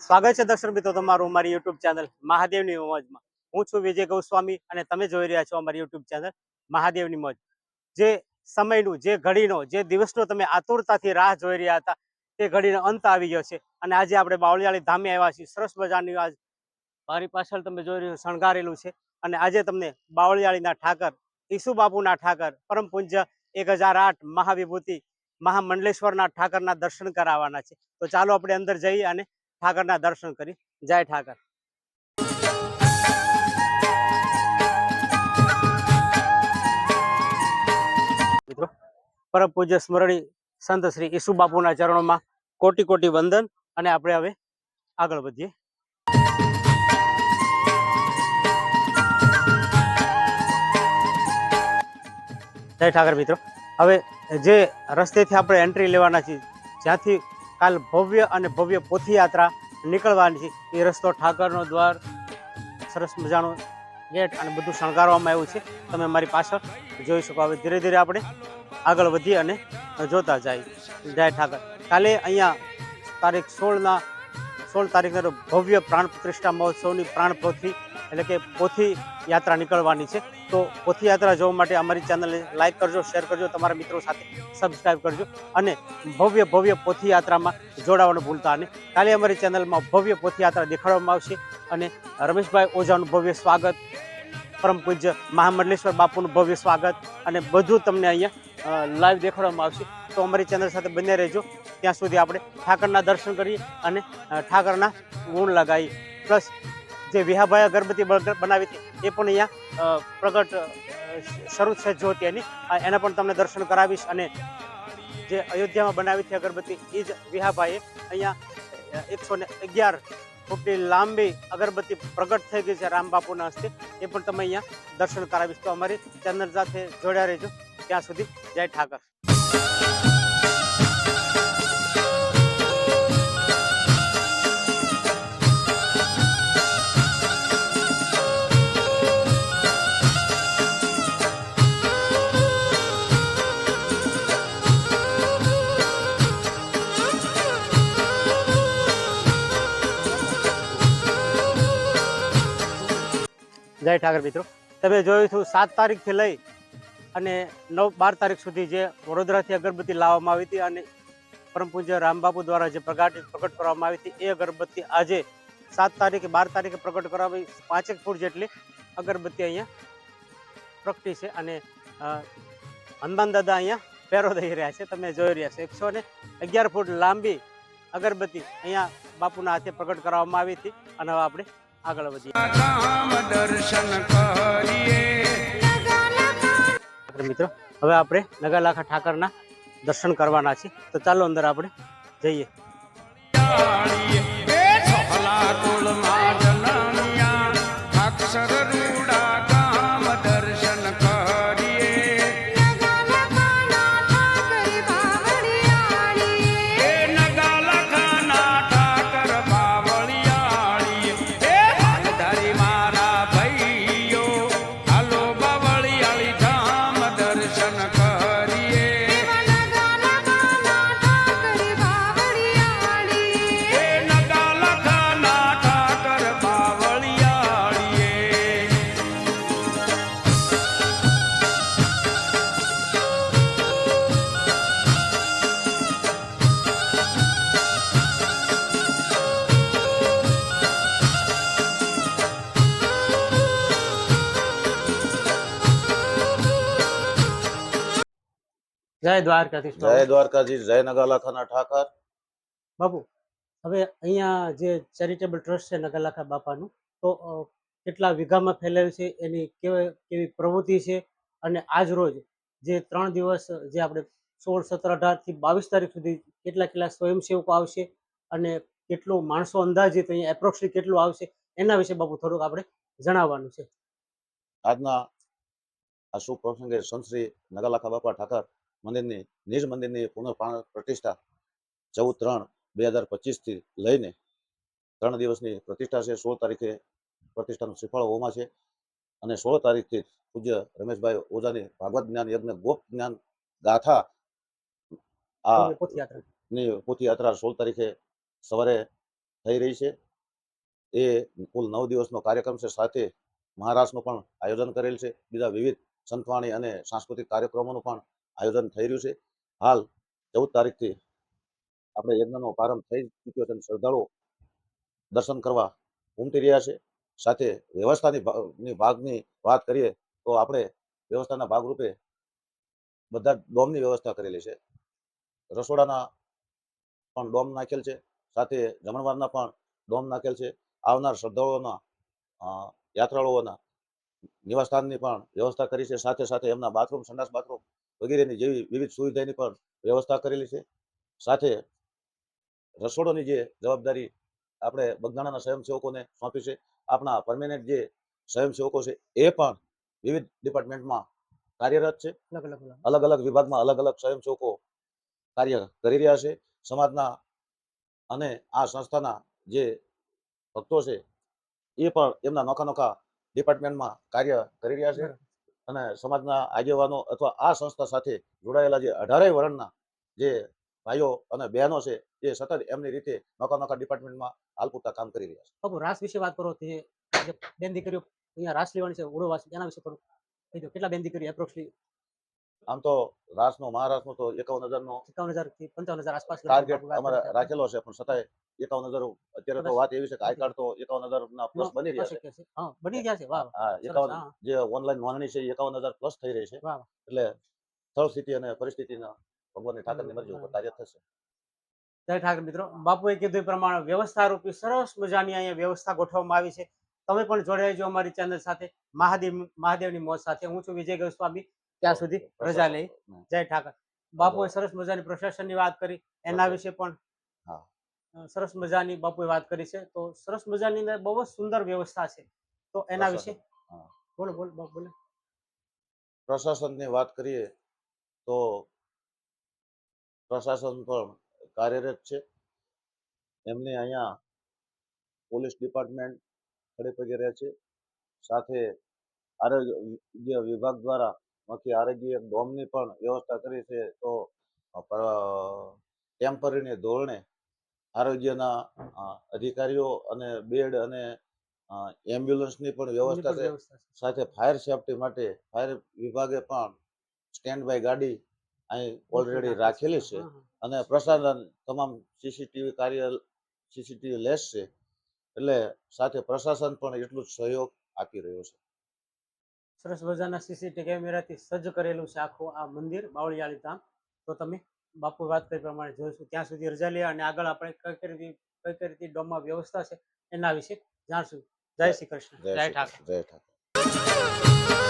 સ્વાગત છે દર્શક મિત્રો તમારું અમારી યુટ્યુબ ચેનલ મહાદેવની મોજમાં। હું છું વિજય ગૌસ્વામી અને તમે જોઈ રહ્યા છો અમારી યુટ્યુબ ચેનલ મહાદેવની મોજ। જે સમયનું, જે ઘડીનો, જે દિવસનો તમે આતુરતાથી રાહ જોઈ રહ્યા હતા તે ઘડીનો અંત આવી ગયો છે અને આજે આપણે બાવળિયાળી ધામે આવ્યા છીએ। સરસ મજાની આજ મારી પાછળ તમે જોઈ રહ્યું શણગારેલું છે અને આજે તમને બાવળિયાળીના ઠાકર ઈસુ બાપુના ઠાકર પરમ પૂજ્ય 1008 મહાવિભૂતિ મહામંડલેશ્વરના ઠાકરના દર્શન કરાવવાના છે। તો ચાલો આપણે અંદર જઈએ અને ઠાકરના દર્શન કરી। જય ઠાકર। મિત્રો, પરમ પૂજ્ય સ્મરણી સંત શ્રી ઈસુ બાપુના ચરણોમાં કોટી કોટી વંદન અને આપણે હવે આગળ વધીએ। જય ઠાકર મિત્રો, હવે જે રસ્તેથી આપણે એન્ટ્રી લેવાના છીએ, જ્યાંથી કાલ ભવ્ય અને ભવ્ય પોથીયાત્રા નીકળવાની છે, એ રસ્તો ઠાકરનો દ્વાર, સરસ મજાનો ગેટ અને બધું શણગારવામાં આવ્યું છે, તમે મારી પાછળ જોઈ શકો। હવે ધીરે ધીરે આપણે આગળ વધી અને જોતા જાય। જય ઠાકર। કાલે અહીંયા તારીખ 16 તારીખના ભવ્ય પ્રાણ પ્રતિષ્ઠા મહોત્સવની પ્રાણ પોથી એટલે કે પોથી યાત્રા નીકળવાની છે। તો પોથી યાત્રા જોવા માટે અમારી ચેનલને લાઈક કરજો, શેર કરજો, તમારા મિત્રો સાથે સબસ્ક્રાઈબ કરજો અને ભવ્ય ભવ્ય પોથી યાત્રામાં જોડાવાનું ભૂલતા નહીં। કાલે અમારી ચેનલમાં ભવ્ય પોથી યાત્રા દેખાડવામાં આવશે અને રમેશભાઈ ઓઝાનું ભવ્ય સ્વાગત, પરમ પૂજ્ય મહામંડલેશ્વર બાપુનું ભવ્ય સ્વાગત અને બધું તમને અહીંયા લાઈવ દેખાડવામાં આવશે। તો અમારી ચેનલ સાથે બને રહેજો। ત્યાં સુધી આપણે ઠાકરના દર્શન કરીએ અને ઠાકરના ગુણ લગાવીએ। પ્લસ જે વિહાભાઈ અગરબત્તી બનાવી હતી એ પણ અહીંયા પ્રગટ શરૂ છે જ્યોતિ એના પણ તમને દર્શન કરાવીશ। અને જે અયોધ્યામાં બનાવી હતી અગરબત્તી એ જ વિહાભાઈએ અહીંયા 111 ફૂટની લાંબી અગરબત્તી પ્રગટ થઈ ગઈ છે રામ બાપુના હસ્તે, એ પણ તમે અહીંયા દર્શન કરાવીશ। તો અમારી ચેનલ સાથે જોડ્યા રહેજો। ત્યાં સુધી જય ઠાકર। જય ઠાકર મિત્રો, તમે જોયું હતું 7 તારીખથી લઈ અને 9-12 તારીખ સુધી જે વડોદરાથી અગરબત્તી લાવવામાં આવી હતી અને પરમ પૂજ્ય રામબાપુ દ્વારા જે પ્રગટ કરવામાં આવી હતી એ અગરબત્તી આજે 7 તારીખે 12 તારીખે પ્રગટ કરવામાં 5 ફૂટ જેટલી અગરબત્તી અહીંયા પ્રગટી છે અને હનુમાન દાદા અહીંયા પહેરો દઈ રહ્યા છે, તમે જોઈ રહ્યા છો। 111 ફૂટ લાંબી અગરબત્તી અહીંયા બાપુના હાથે પ્રગટ કરવામાં આવી હતી અને હવે આપણે આગળ વધીએ। મિત્રો, હવે આપણે નગાલાખા ઠાકરના દર્શન કરવાના છે, તો ચાલો અંદર આપણે જઈએ। જય દ્વારકાધીશ। જય દ્વારકાધીશ, જય નગાલાખાના ઠાકર બાપુ, હવે અહીંયા જે ચેરિટેબલ ટ્રસ્ટ છે નગાલાખા બાપાનું, તો કેટલા વીઘામાં ફેલાયું છે, એની કેવી પ્રવૃત્તિ છે અને આજ રોજ જે 3 દિવસ જે આપણે 16, 17, 18 થી 22 તારીખ સુધી કેટલા સ્વયંસેવકો આવશે અને કેટલું માણસો અંદાજિત અહીંયા એપ્રોક્સિમેટ કેટલું આવશે એના વિશે બાપુ થોડુંક આપણે જણાવવાનું છે। આજના આ શુભ પ્રસંગે સંત શ્રી નગાલાખા બાપા ઠાકર મંદિરની નિજ મંદિરની પુનઃ પ્રતિષ્ઠા 14/3/2025 થી લઈને 3 દિવસની પ્રતિષ્ઠા છે। 16 તારીખે પ્રતિષ્ઠાનું શ્રીફળ હોમાં છે અને 16 તારીખથી પૂજ્ય રમેશભાઈ ઓઝાની ભાગવત જ્ઞાન યજ્ઞ ગોપ જ્ઞાન ગાથા આ પોથી યાત્રા 16 તારીખે સવારે થઈ રહી છે. એ કુલ 9 દિવસનો કાર્યક્રમ છે. સાથે મહારાસનું પણ આયોજન કરેલ છે. બીજા વિવિધ સંતવાણી અને સાંસ્કૃતિક કાર્યક્રમોનું પણ આયોજન થઈ રહ્યું છે. હાલ 14 તારીખથી આપણે યજ્ઞનો પ્રારંભ થઈ ચૂક્યો છે અને શ્રદ્ધાળુઓ દર્શન કરવા ઉમટી રહ્યા છે. સાથે વ્યવસ્થાની ભાગની વાત કરીએ તો આપણે વ્યવસ્થાના ભાગરૂપે બધા ડોમની વ્યવસ્થા કરેલી છે. રસોડાના પણ ડોમ નાખેલ છે. સાથે જમણવારના પણ ડોમ નાખેલ છે. આવનાર શ્રદ્ધાળુઓના યાત્રાળુઓના નિવાસસ્થાનની પણ વ્યવસ્થા કરી છે. સાથે સાથે એમના બાથરૂમ, સંડાસ બાથરૂમ વગેરેની જેવી વિવિધ સુવિધાની પણ વ્યવસ્થા કરેલી છે. સાથે રસોડાની જે જવાબદારી આપણે બગદાણાના સ્વયંસેવકોને સોંપી છે. આપણા પરમેનન્ટ જે સ્વયંસેવકો છે એ પણ વિવિધ ડિપાર્ટમેન્ટમાં કાર્યરત છે. અલગ અલગ વિભાગમાં અલગ અલગ સ્વયંસેવકો કાર્ય કરી રહ્યા છે. સમાજના અને આ સંસ્થાના જે ભક્તો છે એ પણ એમના નોખા નોખા ડિપાર્ટમેન્ટમાં કાર્ય કરી રહ્યા છે. અને સમાજના આગેવાનો અથવા આ સંસ્થા સાથે જોડાયેલા જે 18 વર્ણના જે ભાઈઓ અને બહેનો છે એ સતત એમની રીતે નોખા નોખા ડિપાર્ટમેન્ટમાં હાલ પૂરતા કામ કરી રહ્યા છે. બાપુ રાસ વિશે વાત કરો. જે બેન દીકરીઓ અહીંયા રાસ લેવાની છે, ઉડોવાસ, એના વિશે થોડું કહી દો. કેટલા બેન દીકરીઓ એપ્રોક્સલી? આમ તો મહારાષ્ટ્રનો તો 51,000નો 51,000 થી 55,000 આસપાસ ટાર્ગેટ અમારે રાખેલો છે, પણ છતાંય 51,000 અત્યારે તો વાત એવી છે કે આઈ કાર્ડ તો 51,000 પ્લસ બની રહ્યા છે. બની ગયા છે. વાહ, હા, સરસ. 51 હા, જે ઓનલાઈન નોંધણી છે 51,000 પ્લસ થઈ રહી છે. વાહ. એટલે સ્થળ સ્થિતિ અને પરિસ્થિતિના ભગવાનની ઠાકરની મરજી ઉપર કાર્ય થશે. જય ઠાકર મિત્રો. બાપુએ કીધું એ પ્રમાણે વ્યવસ્થા રૂપી સરસ મજાની અહીંયા વ્યવસ્થા ગોઠવવામાં આવી છે. તમે પણ જોડાઈજો અમારી ચેનલ સાથે, મહાદેવની મોજ સાથે. હું છું વિજય ગોસ્વામી. ત્યાં સુધી રજા લઈ. જય ઠાકર. બાપુએ સરસ મજાની પ્રશાસનની વાત કરી, એના વિશે પણ હા, સરસ મજાની બાપુએ વાત કરી છે. તો સરસ મજાની અંદર બહુ જ સુંદર વ્યવસ્થા છે. તો એના વિશે હા. બોલો બોલો બાપુ બોલો. પ્રશાસનની વાત કરીએ તો પ્રશાસન પણ કાર્યરત છે. એમની અહીંયા પોલીસ ડિપાર્ટમેન્ટ ખડે પગે રહે છે. સાથે આરોગ્ય વિભાગ દ્વારા મખી આરોગ્ય ડોમની પણ વ્યવસ્થા કરી છે. તો ટેમ્પરરી ધોરણે આરોગ્યના અધિકારીઓ અને બેડ અને એમ્બ્યુલન્સની પણ વ્યવસ્થા છે. સાથે ફાયર સેફટી માટે ફાયર વિભાગે પણ સ્ટેન્ડ બાય ગાડી અહીં ઓલરેડી રાખેલી છે. અને પ્રશાસન તમામ સીસીટીવી લેસ છે. એટલે સાથે પ્રશાસન પણ એટલું જ સહયોગ આપી રહ્યું છે. સરસ મજાના સીસીટીવી કેમેરાથી સજ્જ કરેલું છે આખું આ મંદિર, બાવળિયાળી ધામ. તો તમે બાપુ વાત કરી પ્રમાણે જોઈશું. ત્યાં સુધી રજા લે અને આગળ આપણે કઈ રીતે ડોમમાં વ્યવસ્થા છે એના વિશે જાણશું. જય શ્રી કૃષ્ણ. જય ઠાકર. જય ઠાકર.